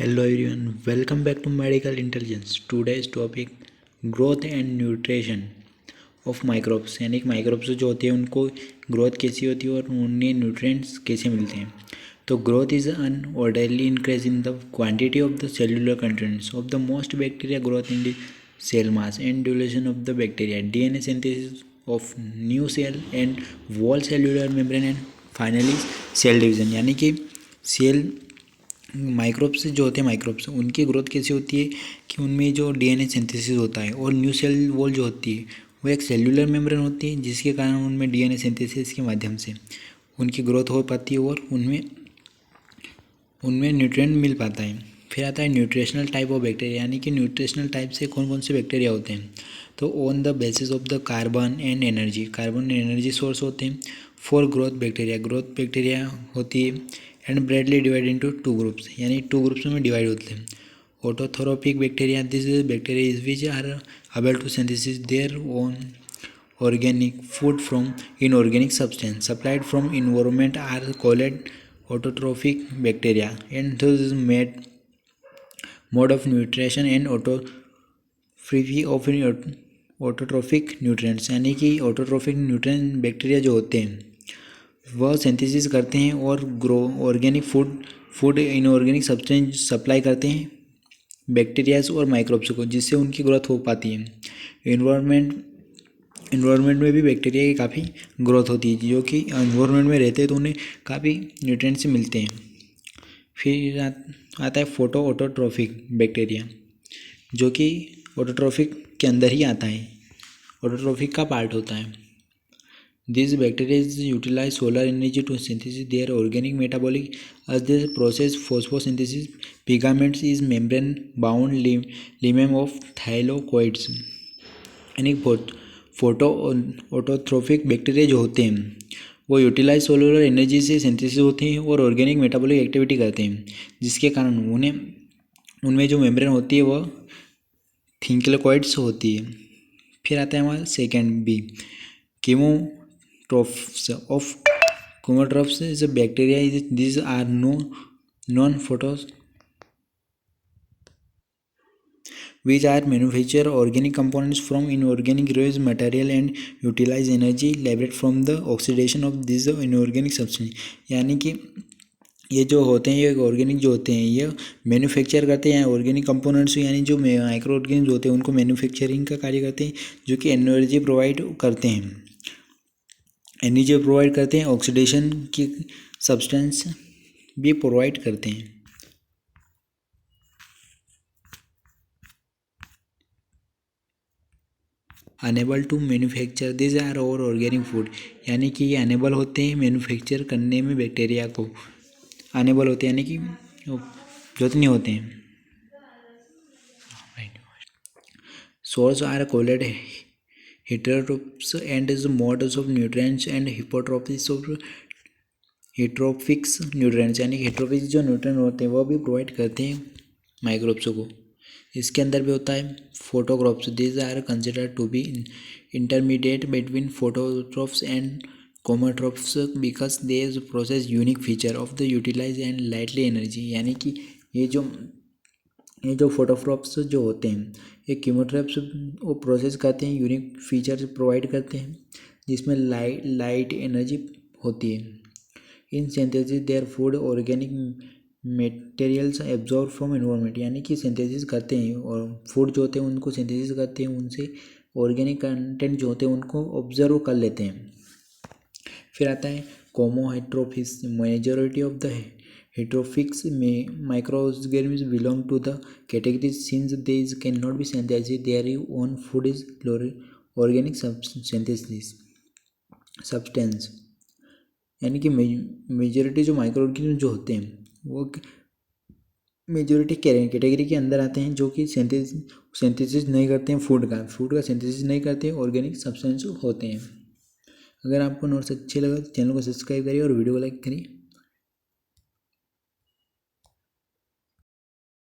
Hello everyone, welcome back to Medical Intelligence. Today's topic growth and nutrition of microbes यानी कि microbes जो होते हैं उनको ग्रोथ कैसी होती है और उन्हें न्यूट्रिएंट्स कैसे मिलते हैं। तो growth is an orderly increase in the quantity of the cellular contents of the most bacteria growth in the cell mass and duration of the bacteria DNA synthesis of new cell and wall cellular membrane and finally cell division यानी कि cell microbes जो होते हैं microbes उनकी growth कैसी होती है कि उनमें जो डीएनए सिंथेसिस होता है और न्यू सेल वॉल जो होती है वो एक सेल्यूलर मेम्ब्रेन होती है जिसके कारण उनमें डीएनए सिंथेसिस के माध्यम से उनकी ग्रोथ हो पाती है और उनमें उनमें न्यूट्रिएंट मिल पाता है। फिर आता है न्यूट्रिशनल टाइप ऑफ बैक्टीरिया यानी कि न्यूट्रिशनल टाइप से कौन कौन से बैक्टीरिया होते हैं। तो on the basis of the carbon and energy, carbon energy source होते हैं। फॉर ग्रोथ बैक्टीरिया होती है and broadly divided into two groups यानी टू ग्रुप्स में डिवाइड होते हैं। Autotrophic bacteria, this bacteria is which are able to synthesis their own organic food from inorganic substance supplied from environment are called autotrophic bacteria, and thus mode of nutrition and autophagy of autotrophic nutrients यानी कि autotrophic nutrient bacteria जो होते हैं वह synthesis करते हैं और grow organic food inorganic substance supply करते हैं बैक्टीरियाज और माइक्रोब्स को, जिससे उनकी ग्रोथ हो पाती है। इन्वायरमेंट में भी बैक्टीरिया की काफ़ी ग्रोथ होती है, जो कि इन्वायरमेंट में रहते हैं तो उन्हें काफ़ी न्यूट्रिएंट्स मिलते हैं। फिर आता है फोटो ऑटोट्रोफिक बैक्टीरिया, जो कि ऑटोट्रोफिक के अंदर ही आता है, ऑटोट्रोफिक का पार्ट होता है। This bacteria utilise solar energy to synthesis their organic metabolic as they process photosynthesis pigments is membrane bound limem of thylakoids यानी फोटो ऑटोट्रोफिक बैक्टीरिया जो होते हैं वो यूटिलाइज सोलर एनर्जी से सिंथेसिस होते हैं और ऑर्गेनिक मेटाबॉलिक एक्टिविटी करते हैं, जिसके कारण उनमें जो मेम्ब्रेन होती है वह थिंक्लेकॉइड्स होती है। फिर आता है हमारा second B, chemotrophs of Chromatrophes is a bacteria. These are non-photos which are manufacture organic components from inorganic raw material and utilize energy liberated from the oxidation of these inorganic substance। यानी कि ये जो होते हैं ये organic जो होते हैं ये मैन्युफैक्चर करते हैं ऑर्गेनिक कंपोनेंट्स, यानी जो माइक्रो ऑर्गेनिज्म होते हैं उनको मैन्युफैक्चरिंग का कार्य करते हैं, जो कि एनर्जी प्रोवाइड करते हैं ऑक्सीडेशन की सब्सटेंस भी प्रोवाइड करते हैं। Enable to manufacture this are और ऑर्गेनिक फूड यानी कि ये अनेबल होते हैं मैन्युफैक्चर करने में, बैक्टीरिया को अनेबल होते हैं यानी कि जरूरत नहीं होते हैं। Source are called heterotrophs and modes of nutrients and hypotropics of heterotrophics nutrients यानी कि हेट्रोफिक्स जो न्यूट्रिएंट होते हैं वो भी प्रोवाइड करते हैं माइक्रोब्स को। इसके अंदर भी होता है phototrophs, this are considered to be intermediate between phototrophs and chemotrophs because they process unique feature of the utilise and lightly energy यानी कि ये जो फोटोट्रोप्स जो होते हैं ये कीमोट्रोप्स वो प्रोसेस करते हैं, यूनिक फीचर प्रोवाइड करते हैं जिसमें लाइट एनर्जी होती है। In synthesis their food organic materials absorb from environment यानी कि सिंथेसिस करते हैं और फूड जो होते हैं उनको सिंथेसिस करते हैं, उनसे ऑर्गेनिक कंटेंट जो होते हैं उनको ऑब्जर्व कर लेते हैं। फिर आता है chemoheterotrophics, majority of the heterotrophics microorganisms belong to the category since these can not be synthesised their own food is organic synthesis substance यानी कि मेजॉरिटी जो माइक्रो ऑर्गेनिज्म जो होते हैं वो मेजॉरिटी कैटेगरी के अंदर आते हैं जो कि सिंथेसिस नहीं करते हैं फूड का सिंथेसिस नहीं करते हैं, ऑर्गेनिक सब्सटेंस होते हैं। अगर आपको नोट्स अच्छे लगा तो चैनल को सब्सक्राइब करिए और वीडियो को लाइक करिए।